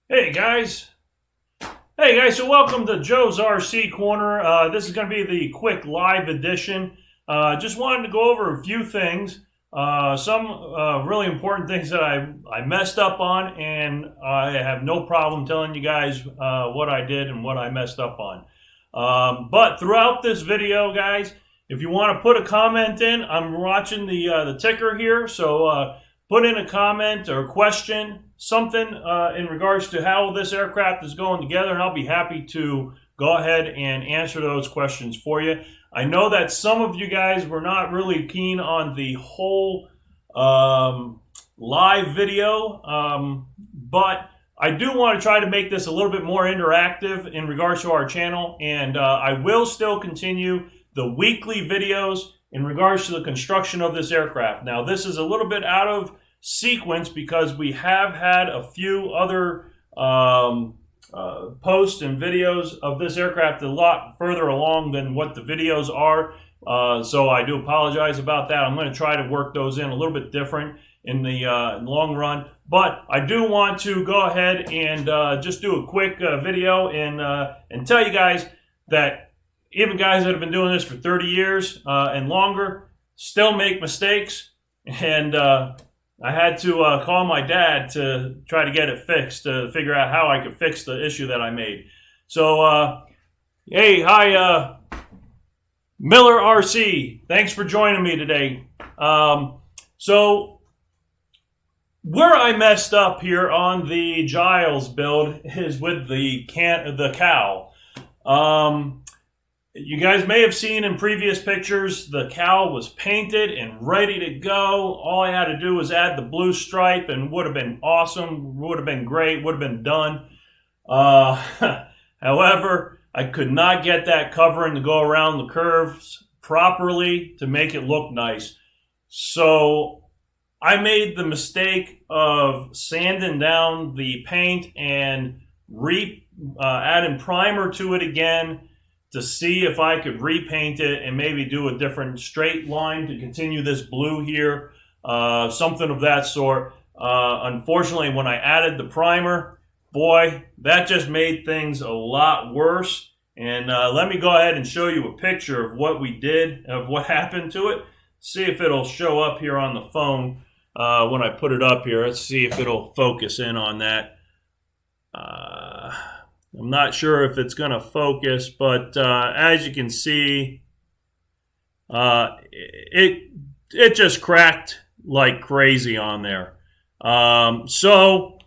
Hey guys. So welcome to Joe's RC Corner. This is going to be the quick live edition. Just wanted to go over a few things, some really important things that I messed up on, and I have no problem telling you guys what I did and what I messed up on. But throughout this video, guys, if you want to put a comment in, I'm watching the ticker here, so put in a comment or a question, something in regards to how this aircraft is going together, and I'll be happy to go ahead and answer those questions for you. I know that some of you guys were not really keen on the whole live video, but I do want to try to make this a little bit more interactive in regards to our channel, and I will still continue the weekly videos in regards to the construction of this aircraft. Now, this is a little bit out of sequence because we have had a few other posts and videos of this aircraft a lot further along than what the videos are. So I do apologize about that. I'm going to try to work those in a little bit different in the long run. But I do want to go ahead and just do a quick video and tell you guys that even guys that have been doing this for 30 years and longer still make mistakes. And I had to call my dad to try to get it fixed, to figure out how I could fix the issue that I made. So, hey, hi, Miller RC. Thanks for joining me today. So, where I messed up here on the Giles build is with the cowl. You guys may have seen in previous pictures, the cowl was painted and ready to go. All I had to do was add the blue stripe and would have been awesome, would have been great, would have been done. However, I could not get that covering to go around the curves properly to make it look nice. So I made the mistake of sanding down the paint and adding primer to it again, to see if I could repaint it and maybe do a different straight line to continue this blue here, something of that sort. Unfortunately, when I added the primer, boy, that just made things a lot worse. And let me go ahead and show you a picture of what we did, of what happened to it. See if it'll show up here on the phone when I put it up here. Let's see if it'll focus in on that. I'm not sure if it's going to focus, but as you can see, it just cracked like crazy on there. So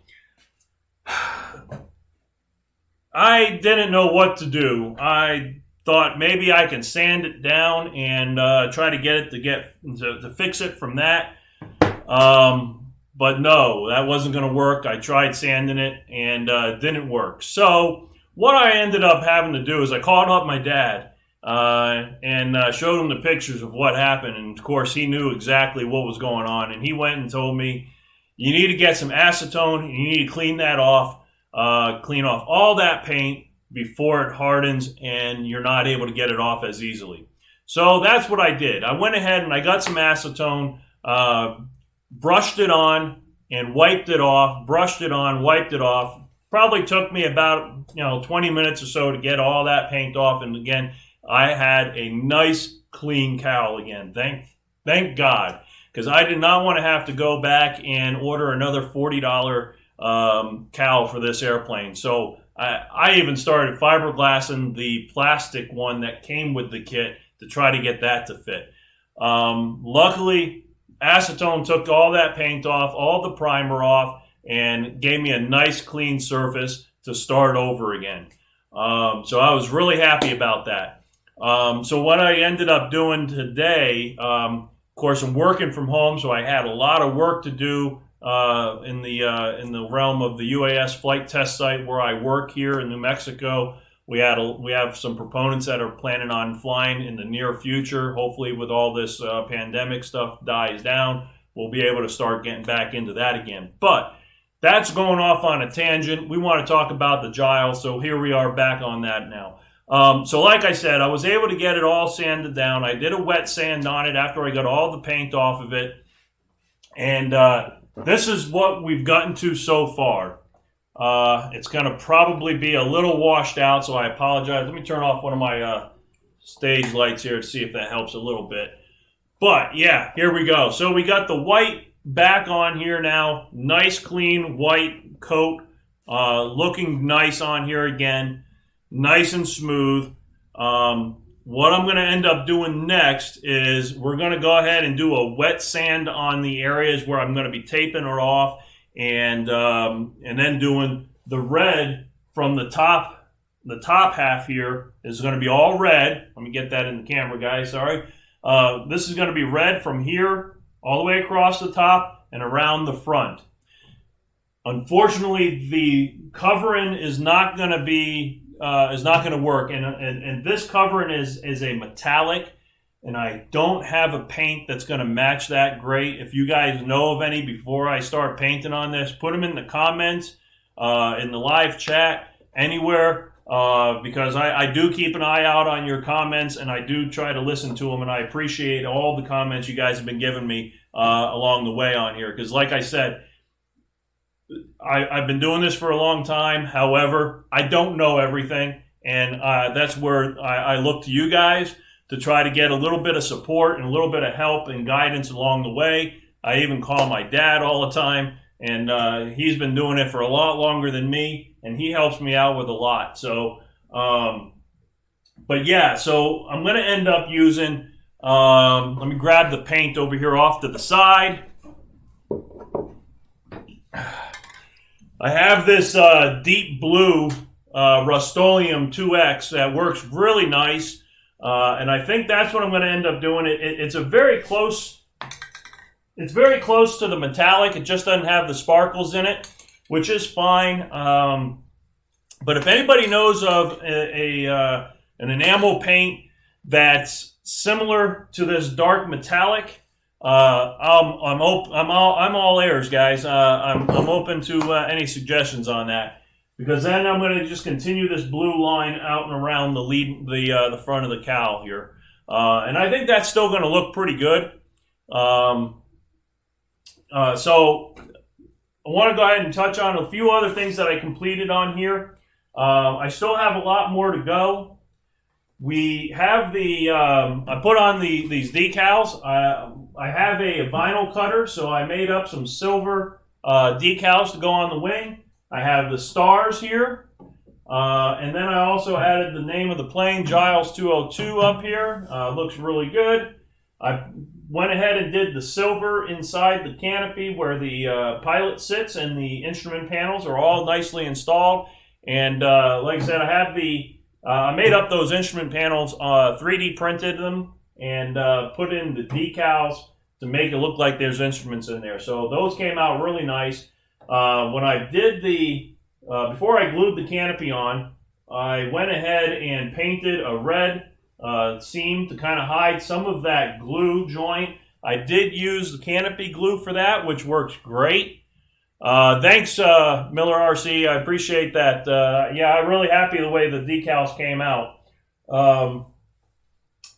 I didn't know what to do. I thought maybe I can sand it down and try to get it to fix it from that. But no, that wasn't going to work. I tried sanding it and it didn't work. So what I ended up having to do is I called up my dad and showed him the pictures of what happened. And of course, he knew exactly what was going on. And he went and told me, you need to get some acetone and you need to clean that off, clean off all that paint before it hardens and you're not able to get it off as easily. So that's what I did. I went ahead and I got some acetone, brushed it on and wiped it off, brushed it on, wiped it off. Probably took me about 20 minutes or so to get all that paint off. And again, I had a nice clean cowl again. Thank God, because I did not want to have to go back and order another $40 cowl for this airplane. So I even started fiberglassing the plastic one that came with the kit to try to get that to fit. Luckily, acetone took all that paint off, all the primer off, and gave me a nice clean surface to start over again. So I was really happy about that. So what I ended up doing today, of course, I'm working from home, so I had a lot of work to do in the realm of the UAS flight test site where I work here in New Mexico. We have some proponents that are planning on flying in the near future. Hopefully, with all this pandemic stuff dies down, we'll be able to start getting back into that again. But that's going off on a tangent. We want to talk about the Giles, so here we are back on that now. So like I said, I was able to get it all sanded down. I did a wet sand on it after I got all the paint off of it. And this is what we've gotten to so far. It's going to probably be a little washed out, so I apologize. Let me turn off one of my stage lights here to see if that helps a little bit. But yeah, here we go. So we got the white back on here now. Nice clean white coat. Looking nice on here again. Nice and smooth. What I'm going to end up doing next is we're going to go ahead and do a wet sand on the areas where I'm going to be taping it off, and then doing the red from the top half here is going to be all red. Let me get that in the camera, guys. Sorry. This is going to be red from here all the way across the top and around the front. Unfortunately, the covering is not going to work, and this covering is a metallic, and I don't have a paint that's going to match that great. If you guys know of any before I start painting on this, put them in the comments, in the live chat, anywhere, because I do keep an eye out on your comments, and I do try to listen to them, and I appreciate all the comments you guys have been giving me along the way on here, because like I said, I've been doing this for a long time. However, I don't know everything, and that's where I look to you guys to try to get a little bit of support and a little bit of help and guidance along the way. I even call my dad all the time, and he's been doing it for a lot longer than me, and he helps me out with a lot. So, but yeah, so I'm going to end up using, let me grab the paint over here off to the side. I have this deep blue Rust-Oleum 2X that works really nice, and I think that's what I'm going to end up doing. It's very close to the metallic. It just doesn't have the sparkles in it, which is fine. But if anybody knows of an enamel paint that's similar to this dark metallic, I'm all ears, guys. I'm open to any suggestions on that, because then I'm going to just continue this blue line out and around the front of the cowl here, and I think that's still going to look pretty good. So I want to go ahead and touch on a few other things that I completed on here. I still have a lot more to go. We have I put on these decals. I have a vinyl cutter, so I made up some silver decals to go on the wing. I have the stars here, and then I also added the name of the plane, Giles 202, up here. Looks really good. I went ahead and did the silver inside the canopy where the pilot sits, and the instrument panels are all nicely installed. And like I said, I have I made up those instrument panels, 3D printed them, and put in the decals to make it look like there's instruments in there. So those came out really nice. When I did before I glued the canopy on, I went ahead and painted a red seam to kind of hide some of that glue joint. I did use the canopy glue for that, which works great. Thanks, Miller RC. I appreciate that. Yeah, I'm really happy the way the decals came out.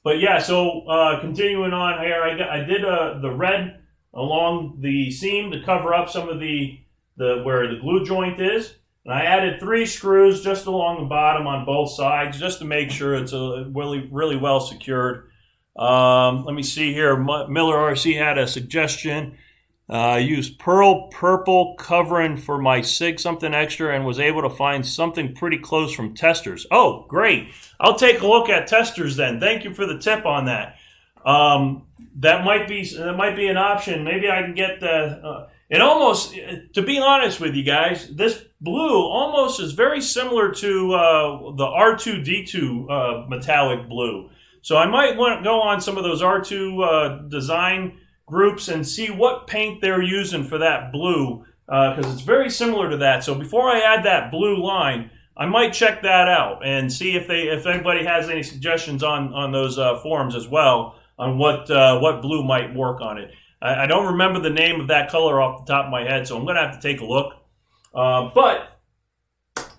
But yeah, so continuing on here, I did the red along the seam to cover up some of the where the glue joint is, and I added 3 screws just along the bottom on both sides, just to make sure it's really well secured. Let me see here. Miller RC had a suggestion. I used pearl purple covering for my SIG something extra and was able to find something pretty close from testers. Oh, great. I'll take a look at testers then. Thank you for the tip on that. That might be an option. Maybe I can get it almost, to be honest with you guys, this blue almost is very similar to the R2D2 metallic blue. So I might want to go on some of those R2 design groups and see what paint they're using for that blue, because it's very similar to that. So before I add that blue line, I might check that out and see if anybody has any suggestions on those forums as well on what blue might work on it. I don't remember the name of that color off the top of my head, so I'm going to have to take a look. But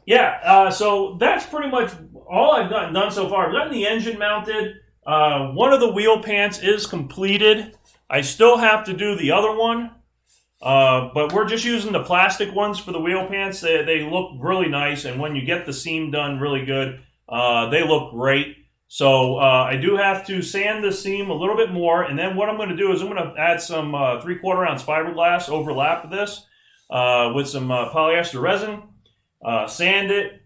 yeah, so that's pretty much all I've gotten done so far. I've gotten the engine mounted. One of the wheel pants is completed. I still have to do the other one. But we're just using the plastic ones for the wheel pants. They look really nice, and when you get the seam done really good, they look great. So I do have to sand the seam a little bit more, and then what I'm going to do is I'm going to add some 3/4 ounce fiberglass, overlap this with some polyester resin, sand it,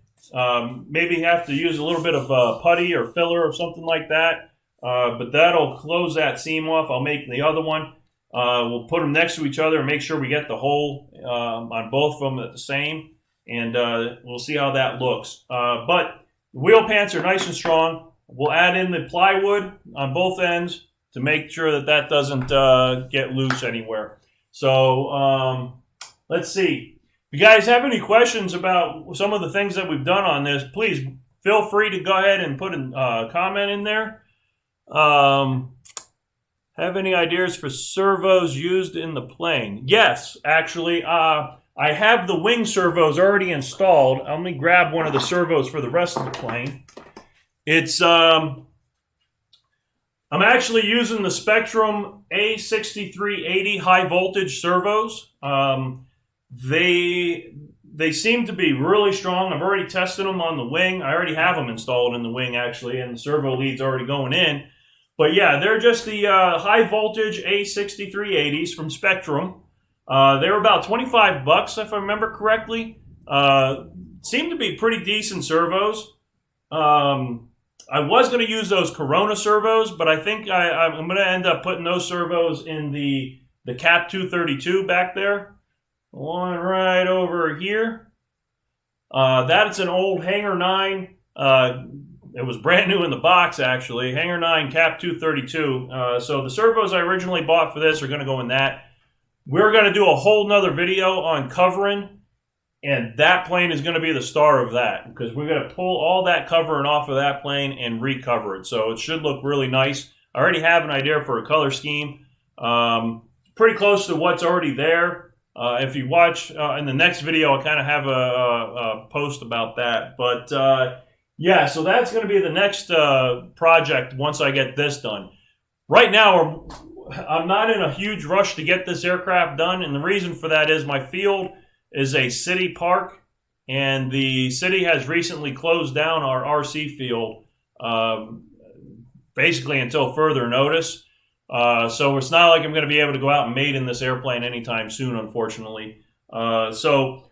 maybe have to use a little bit of putty or filler or something like that, but that'll close that seam off. I'll make the other one. We'll put them next to each other and make sure we get the hole on both of them at the same, and we'll see how that looks. But the wheel pants are nice and strong. We'll add in the plywood on both ends to make sure that that doesn't get loose anywhere. So let's see. If you guys have any questions about some of the things that we've done on this, please feel free to go ahead and put a comment in there. Have any ideas for servos used in the plane? Yes, actually. I have the wing servos already installed. Let me grab one of the servos for the rest of the plane. It's I'm actually using the Spectrum A6380 high voltage servos. They seem to be really strong. I've already tested them on the wing. I already have them installed in the wing actually, and the servo lead's already going in. But yeah, they're just the high voltage A6380s from Spectrum. They were about $25 if I remember correctly. Seem to be pretty decent servos. I was going to use those Corona servos, but I think I'm going to end up putting those servos in the Cap 232 back there. One right over here. That's an old Hanger 9. It was brand new in the box, actually. Hanger 9 Cap 232. So the servos I originally bought for this are going to go in that. We're going to do a whole nother video on covering, and that plane is going to be the star of that, because we're going to pull all that covering off of that plane and recover it. So it should look really nice. I already have an idea for a color scheme. Pretty close to what's already there. If you watch in the next video, I'll kind of have a post about that. But yeah, so that's going to be the next project once I get this done. Right now, I'm not in a huge rush to get this aircraft done, and the reason for that is my field is a city park, and the city has recently closed down our RC field basically until further notice. So it's not like I'm going to be able to go out and mate in this airplane anytime soon, unfortunately. So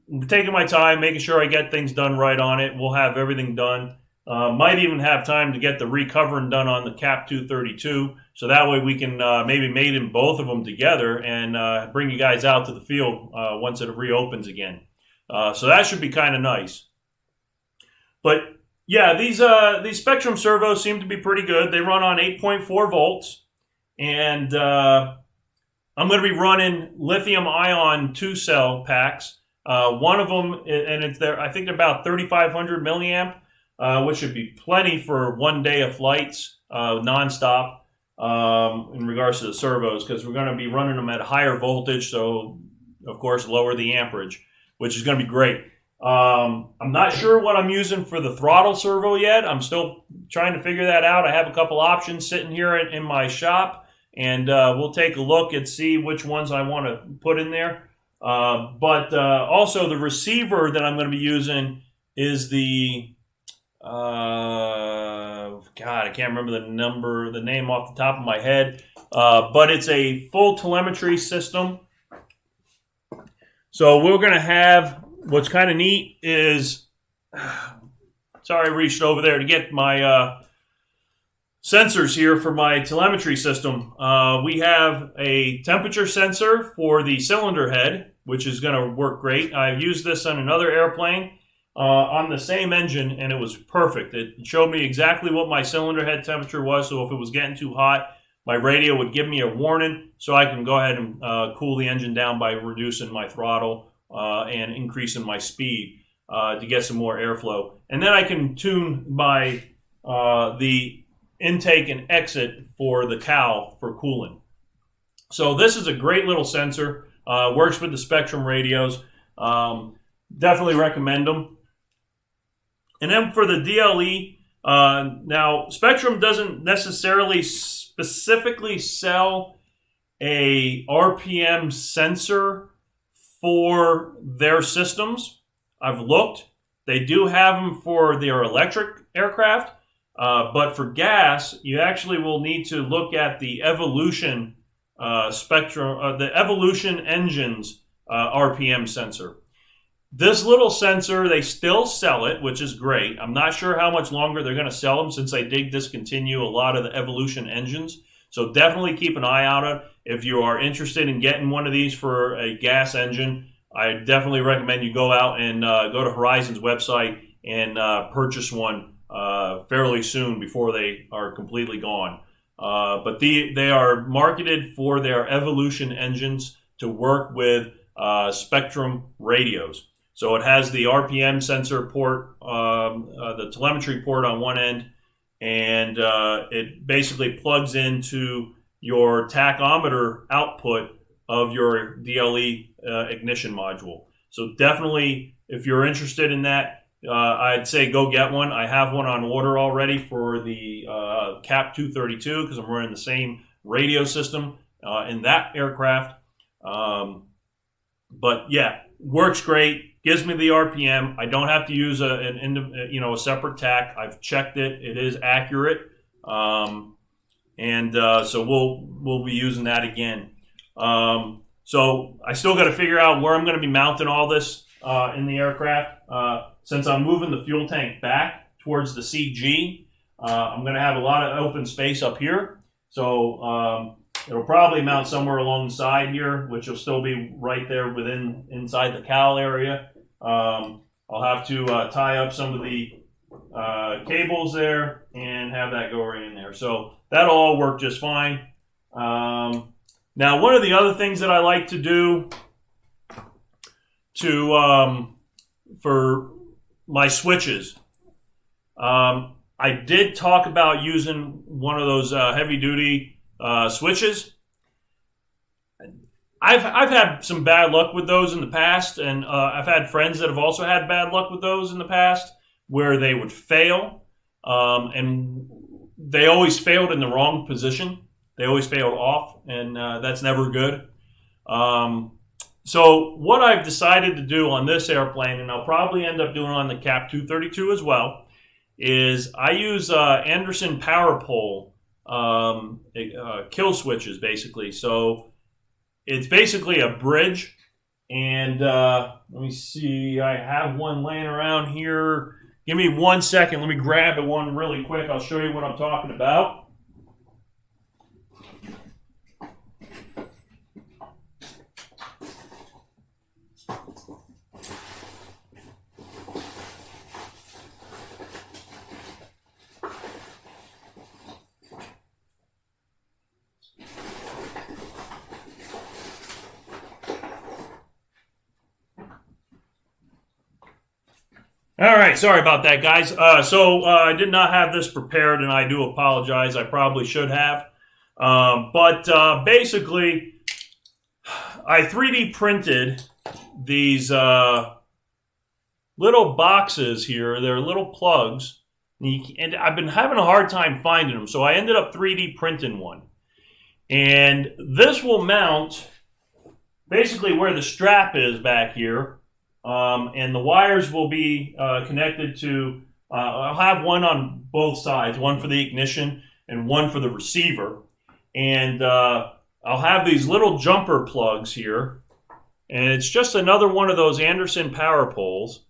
I'm taking my time, making sure I get things done right on it. We'll have everything done. Might even have time to get the recovering done on the Cap 232, so that way we can maybe mate in both of them together and bring you guys out to the field once it reopens again. So that should be kind of nice. But yeah, these Spectrum servos seem to be pretty good. They run on 8.4 volts, and I'm going to be running lithium-ion 2-cell packs. One of them, and it's there. I think they're about 3,500 milliamp. Which should be plenty for 1 day of flights, nonstop, in regards to the servos, because we're going to be running them at a higher voltage, so, of course, lower the amperage, which is going to be great. I'm not sure what I'm using for the throttle servo yet. I'm still trying to figure that out. I have a couple options sitting here in my shop, and we'll take a look and see which ones I want to put in there. But also the receiver that I'm going to be using is the... God, I can't remember the name off the top of my head, but it's a full telemetry system. So we're going to have, what's kind of neat is, sorry I reached over there to get my sensors here for my telemetry system. We have a temperature sensor for the cylinder head, which is going to work great. I've used this on another airplane. On the same engine, and it was perfect. It showed me exactly what my cylinder head temperature was, so if it was getting too hot, my radio would give me a warning, so I can go ahead and cool the engine down by reducing my throttle and increasing my speed to get some more airflow. And then I can tune my the intake and exit for the cowl for cooling. So this is a great little sensor. Works with the Spectrum radios. Definitely recommend them. And then for the DLE, now Spectrum doesn't necessarily specifically sell a RPM sensor for their systems. I've looked. They do have them for their electric aircraft, but for gas, you actually will need to look at the Evolution spectrum, the Evolution engines RPM sensor. This little sensor, they still sell it, which is great. I'm not sure how much longer they're going to sell them since they did discontinue a lot of the Evolution engines. So definitely keep an eye out on it. If you are interested in getting one of these for a gas engine, I definitely recommend you go out and go to Horizon's website and purchase one fairly soon before they are completely gone. But they are marketed for their Evolution engines to work with Spectrum radios. So it has the RPM sensor port, the telemetry port on one end, and it basically plugs into your tachometer output of your DLE ignition module. So definitely, if you're interested in that, I'd say go get one. I have one on order already for the CAP 232 because I'm running the same radio system in that aircraft. But yeah, works great. Gives me the RPM. I don't have to use a separate tack. I've checked it. It is accurate, so we'll be using that again. So I still got to figure out where I'm going to be mounting all this in the aircraft. Since I'm moving the fuel tank back towards the CG, I'm going to have a lot of open space up here. So it'll probably mount somewhere along the side here, which will still be right there inside the cowl area. I'll have to tie up some of the cables there and have that go right in there. So that'll all work just fine. Now, one of the other things that I like to do for my switches, I did talk about using one of those heavy-duty switches. I've had some bad luck with those in the past, and I've had friends that have also had bad luck with those in the past where they would fail, and they always failed in the wrong position. They always failed off, and that's never good. So what I've decided to do on this airplane, and I'll probably end up doing on the CAP 232 as well, is I use Anderson power pole kill switches, basically. So it's basically a bridge, and let me see, I have one laying around here. Give me 1 second. Let me grab the one really quick. I'll show you what I'm talking about. All right, sorry about that, guys. So I did not have this prepared, and I do apologize. I probably should have. But basically, I 3D printed these little boxes here. They're little plugs, and I've been having a hard time finding them, so I ended up 3D printing one. And this will mount basically where the strap is back here. And the wires will be connected to, I'll have one on both sides, one for the ignition and one for the receiver. And I'll have these little jumper plugs here. And it's just another one of those Anderson power poles.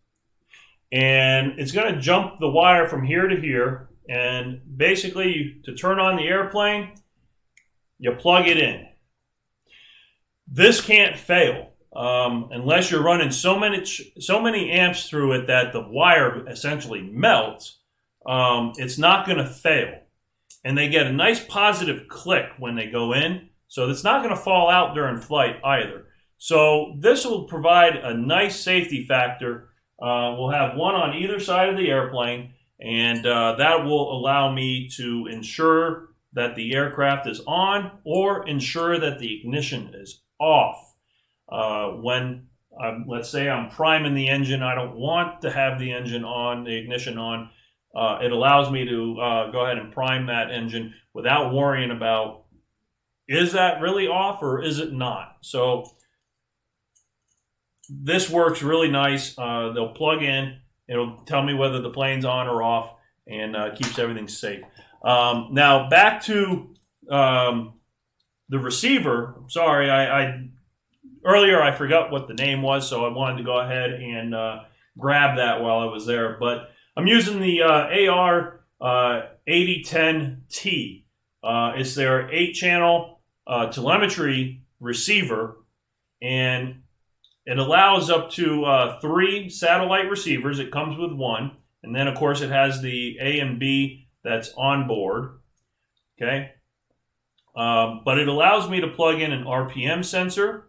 And it's going to jump the wire from here to here. And basically, to turn on the airplane, you plug it in. This can't fail. Unless you're running so many amps through it that the wire essentially melts, it's not going to fail. And they get a nice positive click when they go in, so it's not going to fall out during flight either. So this will provide a nice safety factor. We'll have one on either side of the airplane, and that will allow me to ensure that the aircraft is on or ensure that the ignition is off. When, let's say I'm priming the engine, I don't want to have the engine on, the ignition on. It allows me to go ahead and prime that engine without worrying about is that really off or is it not? So this works really nice. They'll plug in. It'll tell me whether the plane's on or off, and keeps everything safe. Now back to the receiver. Sorry, I earlier I forgot what the name was, so I wanted to go ahead and grab that while I was there. But I'm using the AR 8010T. It's their 8-channel telemetry receiver, and it allows up to 3 satellite receivers. It comes with 1, and then of course it has the A and B that's on board. Okay, but it allows me to plug in an RPM sensor,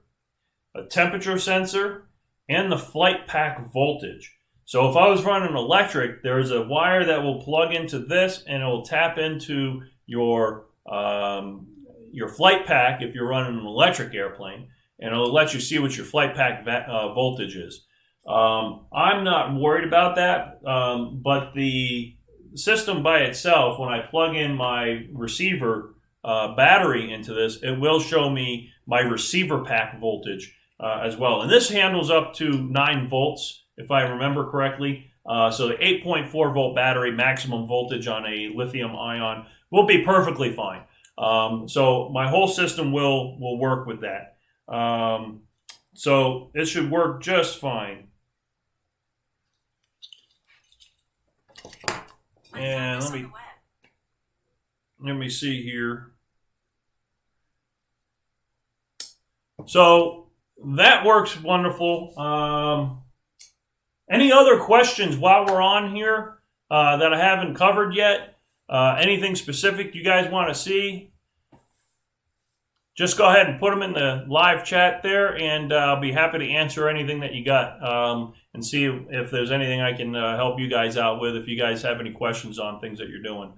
a temperature sensor, and the flight pack voltage. So if I was running electric, there's a wire that will plug into this, and it will tap into your flight pack if you're running an electric airplane, and it'll let you see what your flight pack voltage is. I'm not worried about that, but the system by itself, when I plug in my receiver battery into this, it will show me my receiver pack voltage as well. And this handles up to 9 volts, if I remember correctly. So the 8.4 volt battery maximum voltage on a lithium ion will be perfectly fine. So my whole system will work with that. So it should work just fine. And let me see here. So that works wonderful. Any other questions while we're on here that I haven't covered yet? Anything specific you guys want to see? Just go ahead and put them in the live chat there, and I'll be happy to answer anything that you got and see if there's anything I can help you guys out with if you guys have any questions on things that you're doing.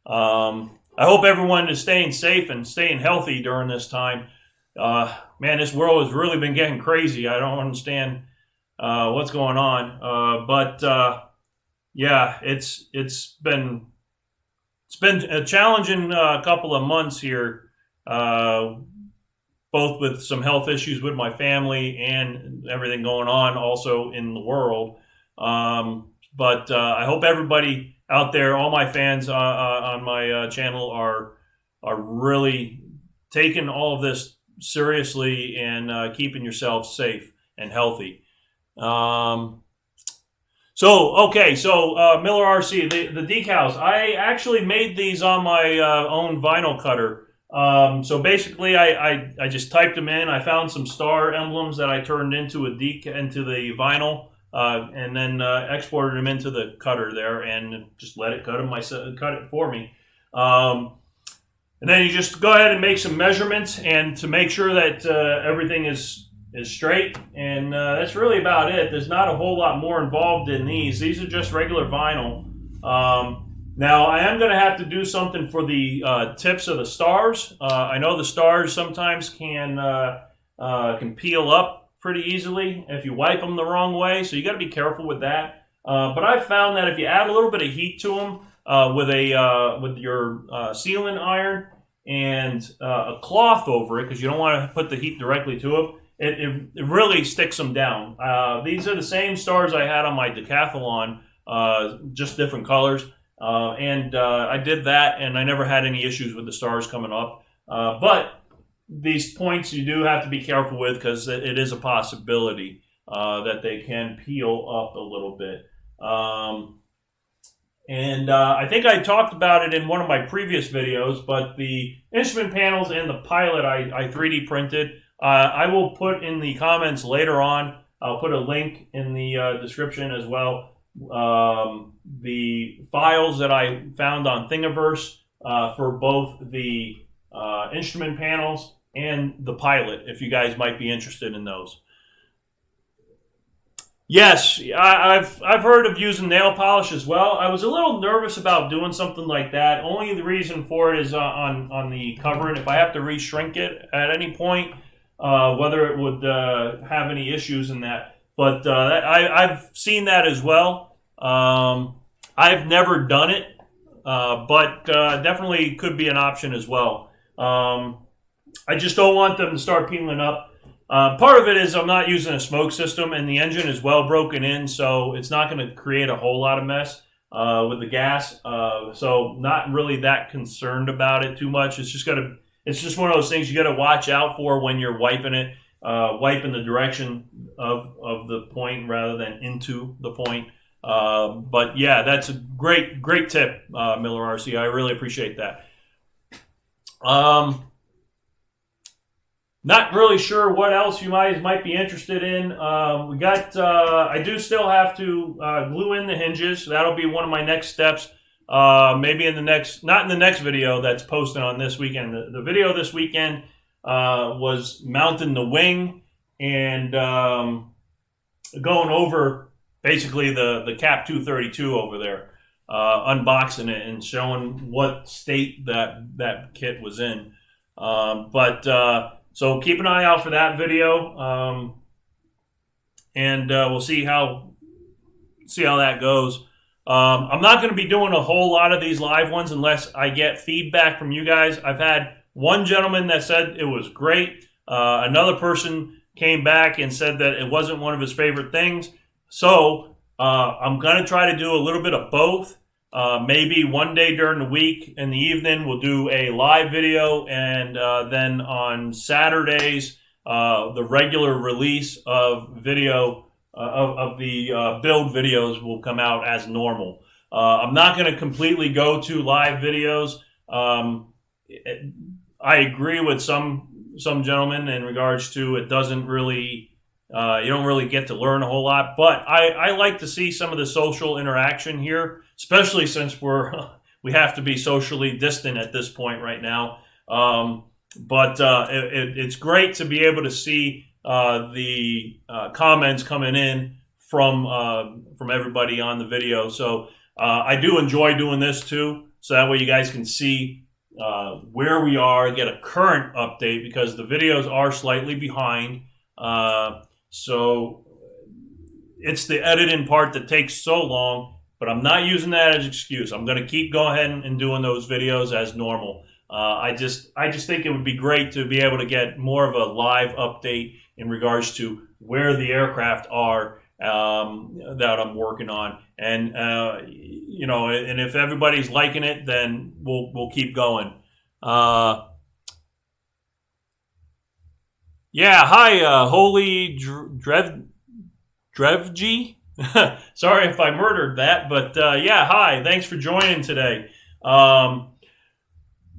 I hope everyone is staying safe and staying healthy during this time. Man, this world has really been getting crazy. I don't understand what's going on, but yeah, it's been a challenging couple of months here. Both with some health issues with my family and everything going on also in the world. But I hope everybody out there, all my fans on my channel are really taking all of this seriously and keeping yourself safe and healthy. So Miller RC, the decals, I actually made these on my own vinyl cutter. So basically, I just typed them in. I found some star emblems that I turned into into the vinyl, and then exported them into the cutter there, and just let it cut it for me. And then you just go ahead and make some measurements, and to make sure that everything is straight. And that's really about it. There's not a whole lot more involved in these. These are just regular vinyl. Now, I am going to have to do something for the tips of the stars. I know the stars sometimes can peel up pretty easily if you wipe them the wrong way, so you got to be careful with that. But I've found that if you add a little bit of heat to them with your sealant iron and a cloth over it, because you don't want to put the heat directly to them, it really sticks them down. These are the same stars I had on my decathlon, just different colors. And I did that, and I never had any issues with the stars coming up. But these points you do have to be careful with, because it is a possibility that they can peel up a little bit. I think I talked about it in one of my previous videos, but the instrument panels and the pilot I 3D printed. I will put in the comments later on. I'll put a link in the description as well. The files that I found on Thingiverse for both the instrument panels and the pilot, if you guys might be interested in those. Yes, I've heard of using nail polish as well. I was a little nervous about doing something like that. Only the reason for it is on the covering. If I have to reshrink it at any point, whether it would have any issues in that. But I've seen that as well. I've never done it, but definitely could be an option as well. I just don't want them to start peeling up. Part of it is I'm not using a smoke system, and the engine is well broken in, so it's not going to create a whole lot of mess with the gas. So not really that concerned about it too much. It's just one of those things you got to watch out for when you're wiping it, wiping the direction of the point rather than into the point. But yeah, that's a great tip, Miller RC. I really appreciate that. Not really sure what else you guys might be interested in. We got. I do still have to glue in the hinges. That'll be one of my next steps. Maybe in the next, not in the next video that's posted on this weekend. The video this weekend was mounting the wing and going over basically the Cap 232 over there, unboxing it and showing what state that kit was in. So keep an eye out for that video, and we'll see how that goes. I'm not going to be doing a whole lot of these live ones unless I get feedback from you guys. I've had one gentleman that said it was great. Another person came back and said that it wasn't one of his favorite things. So I'm going to try to do a little bit of both. Maybe one day during the week in the evening we'll do a live video, and then on Saturdays the regular release of video of the build videos will come out as normal. I'm not going to completely go to live videos. I agree with some gentlemen in regards to it doesn't really you don't really get to learn a whole lot, but I like to see some of the social interaction here, especially since we have to be socially distant at this point right now. But it's great to be able to see the comments coming in from everybody on the video. So I do enjoy doing this too, so that way you guys can see where we are, get a current update, because the videos are slightly behind. So it's the editing part that takes so long, but I'm not using that as an excuse. I'm going to keep going ahead and doing those videos as normal. I just think it would be great to be able to get more of a live update in regards to where the aircraft are that I'm working on, and and if everybody's liking it, then we'll keep going. Yeah, hi, Holy Drevji. Sorry if I murdered that, but yeah, hi. Thanks for joining today.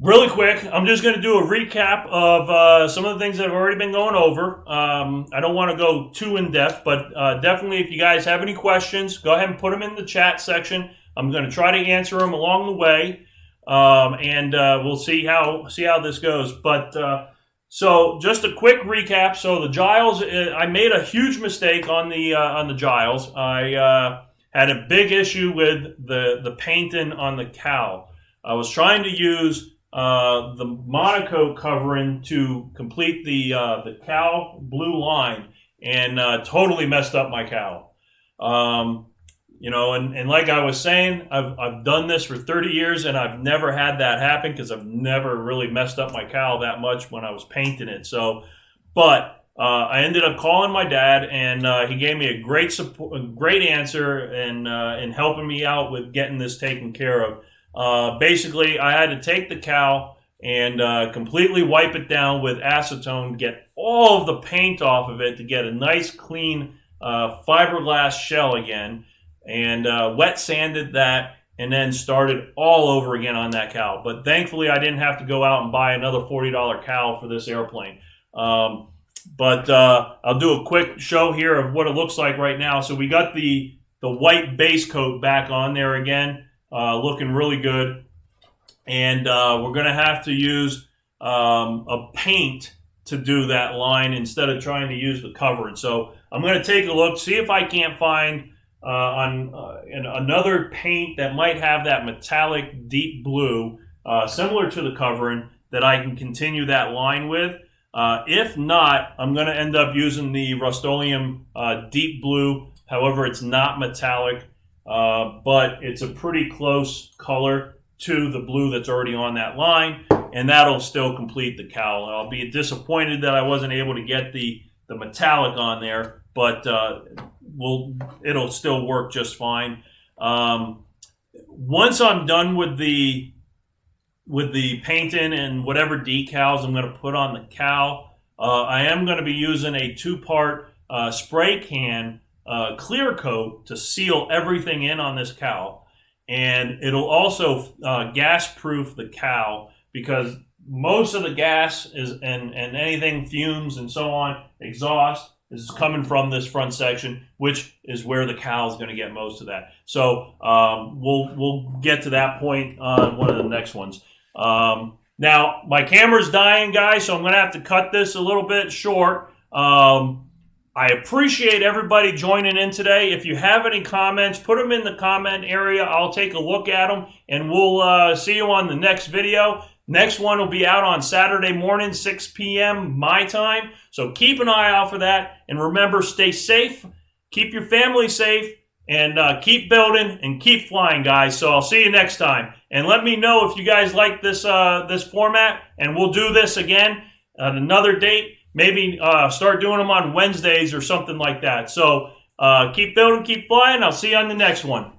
Really quick, I'm just going to do a recap of some of the things that have already been going over. I don't want to go too in-depth, but definitely if you guys have any questions, go ahead and put them in the chat section. I'm going to try to answer them along the way, and we'll see how this goes. But so just a quick recap. So the Giles, I made a huge mistake on the Giles. I had a big issue with the painting on the cowl. I was trying to use the Monaco covering to complete the cowl blue line, and totally messed up my cowl. And like I was saying, I've done this for 30 years, and I've never had that happen because I've never really messed up my cowl that much when I was painting it. So, but I ended up calling my dad, and he gave me a great answer and helping me out with getting this taken care of. Basically, I had to take the cowl and completely wipe it down with acetone, get all of the paint off of it to get a nice, clean fiberglass shell again, and wet sanded that, and then started all over again on that cowl. But thankfully, I didn't have to go out and buy another $40 cowl for this airplane. But I'll do a quick show here of what it looks like right now. So we got the white base coat back on there again, looking really good. And we're going to have to use a paint to do that line instead of trying to use the covering. So I'm going to take a look, see if I can't find another paint that might have that metallic deep blue, similar to the covering, that I can continue that line with. If not, I'm going to end up using the Rust-Oleum deep blue. However, it's not metallic, but it's a pretty close color to the blue that's already on that line. and that'll still complete the cowl. I'll be disappointed that I wasn't able to get the metallic on there, but it'll still work just fine. Once I'm done with the painting and whatever decals I'm going to put on the cowl, I am going to be using a 2-part spray can clear coat to seal everything in on this cowl. And it'll also gas proof the cowl, because most of the gas is and anything fumes and so on, exhaust, is coming from this front section, which is where the cowl is going to get most of that. So we'll get to that point on one of the next ones. Now, my camera's dying, guys, so I'm going to have to cut this a little bit short. I appreciate everybody joining in today. If you have any comments, put them in the comment area. I'll take a look at them, and we'll see you on the next video. Next one will be out on Saturday morning, 6 p.m. my time. So keep an eye out for that. And remember, stay safe, keep your family safe, and keep building and keep flying, guys. So I'll see you next time. And let me know if you guys like this format, and we'll do this again at another date. Maybe start doing them on Wednesdays or something like that. So keep building, keep flying. I'll see you on the next one.